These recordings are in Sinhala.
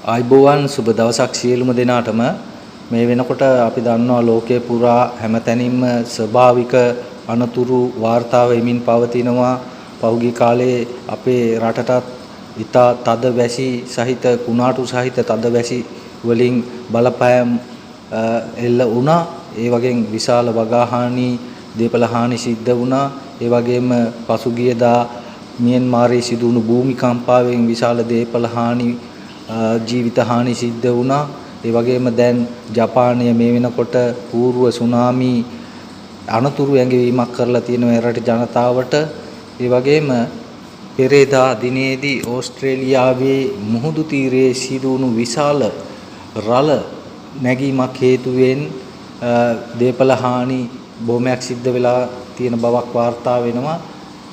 ආයිබෝවන් සුබ දවසක් සියලුම දෙනාටම මේ වෙනකොට අපි දන්නවා ලෝකයේ පුරා හැමතැනින්ම ස්වභාවික අනතුරු වාර්තා වෙමින් පවතිනවා. පහුගිය කාලේ අපේ රටටත් ඉතා තද වැසි සහිත කුණාටු සහිත තද වැසි වලින් බලපෑම් එල්ල වුණා. ඒ වගේම විශාල වගාහානි දේපල හානි සිද්ධ වුණා. ඒ වගේම පසුගියදා මියන්මාරයේ සිදු වුණු භූමිකම්පාවෙන් විශාල දේපල හානි ජීවිත හානි සිද්ධ වුණා. ඒ වගේම දැන් ජපානය මේ වෙනකොට పూర్ව සුනාමි අනතුරු ඇඟවීමක් කරලා තියෙනවා රට ජනතාවට. ඒ වගේම පෙරේදා දිනේදී ඕස්ට්‍රේලියාවේ මුහුදු තීරයේ සිදු වුණු විශාල රළ නැගීමක් හේතුවෙන් දේපල හානි බොහොමයක් සිද්ධ වෙලා තියෙන බවක් වාර්තා වෙනවා.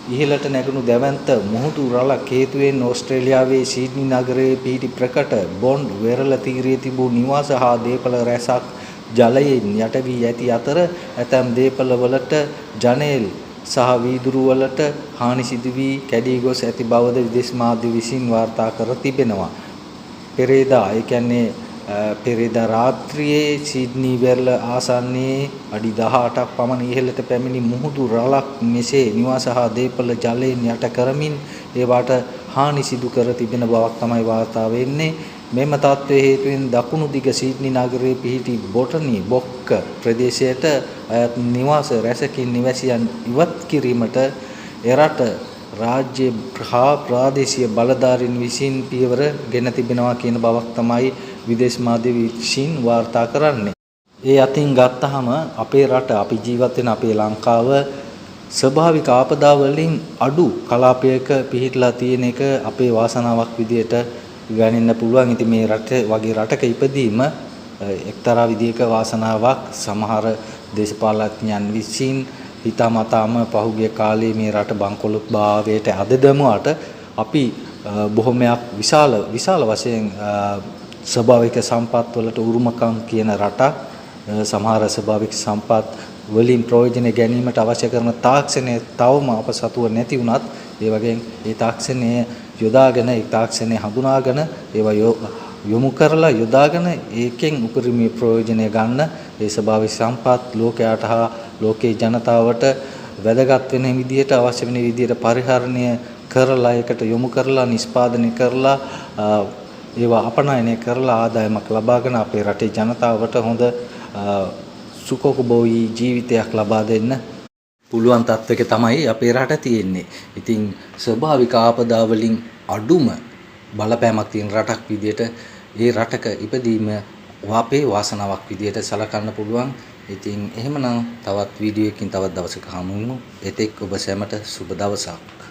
ඉහළට නැගුණු දැවැන්ත මුහුදු රළක් හේතුවෙන් ඕස්ට්‍රේලියාවේ සිඩ්නි නගරයේ පිහිටි ප්‍රකට බොන්ඩ් වෙරළ තීරයේ තිබූ නිවාස හා දේපල රැසක් ජලයෙන් යට වී ඇති අතර ඇතැම් දේපල වලට ජනේල් සහ වීදුරු වලට හානි සිදු වී කැඩී ගොස් ඇති බවද විදේශ මාධ්‍ය විසින් වාර්තා කර තිබෙනවා. පෙරේදා ඒ කියන්නේ පෙරේදා රාත්‍රියේ සිඩ්නි වෙරළ ආසන්නයේ අඩි 18ක් පමණ ඉහළට පැමිණි මුහුදු රළක් මෙසේ නිවාස හා දේපල ජලයෙන් යට කරමින් ඒවට හානි සිදු කර තිබෙන බවක් තමයි වාර්තා වෙන්නේ. මෙම තත්ත්වයේ හේතුවෙන් දකුණු දිග සිඩ්නි නගරයේ පිහිටි බොටනි බොක්ක ප්‍රදේශයට අයත් නිවාස රැසකින් නිවැසියන් ඉවත් කිරීමට එරට රාජ්‍ය ප්‍රාදේශීය බලධාරීන් විසින් පියවර ගෙන තිබෙනවා කියන බවක් තමයි විදේශ මාධ්‍ය විසින් වාර්තා කරන්නේ. ඒ අතින් ගත්තහම අපේ රට අපි ජීවත් වෙන අපේ ලංකාව ස්වභාවික ආපදා වලින් අඩු කලාපයක පිහිටලා තියෙන එක අපේ වාසනාවක් විදියට ගණනින්න පුළුවන්. ඉතින් මේ රට වගේ රටක ඉපදීම එක්තරා විදියක වාසනාවක්. සමහර දේශපාලඥයන් විසින් හිතාමතාම පහුගිය කාලේ මේ රට බංකොලොත් භාවයට අද දමුවට අපි බොහොමයක් විශාල වශයෙන් ස්වභාවික සම්පත් වලට උරුමකම් කියන රටක්. සමහර ස්වභාවික සම්පත් වලින් ප්‍රයෝජන ගැනීමට අවශ්‍ය කරන තාක්ෂණය තවම අප සතුව නැති වුණත් ඒ වගේම ඒ තාක්ෂණය යොදාගෙන ඒ තාක්ෂණය හඳුනාගෙන ඒවා යොමු කරලා යොදාගෙන ඒකෙන් උපරිමයේ ප්‍රයෝජනය ගන්න ඒ ස්වභාවික සම්පත් ලෝකයට හා ලෝකේ ජනතාවට වැදගත් වෙන විදිහට අවශ්‍ය වෙන විදිහට පරිහරණය කරලා ඒකට යොමු කරලා නිෂ්පාදනය කරලා ඒවා අපනයනය කරලා ආදායමක් ලබාගෙන අපේ රටේ ජනතාවට හොඳ සුඛෝපභෝගී ජීවිතයක් ලබා දෙන්න පුළුවන් තත්වයක තමයි අපේ රට තියෙන්නේ. ඉතින් ස්වභාවික ආපදා වලින් අඩුම බලපෑමක් තියෙන රටක් විදියට ඒ රටක ඉපදීම අපේ වාසනාවක් විදියට සලකන්න පුළුවන්. ඉතින් එහෙමනම් තවත් වීඩියෝ එකකින් තවත් දවසක හමු වෙමු. එතෙක් ඔබ සැමට සුබ දවසක්.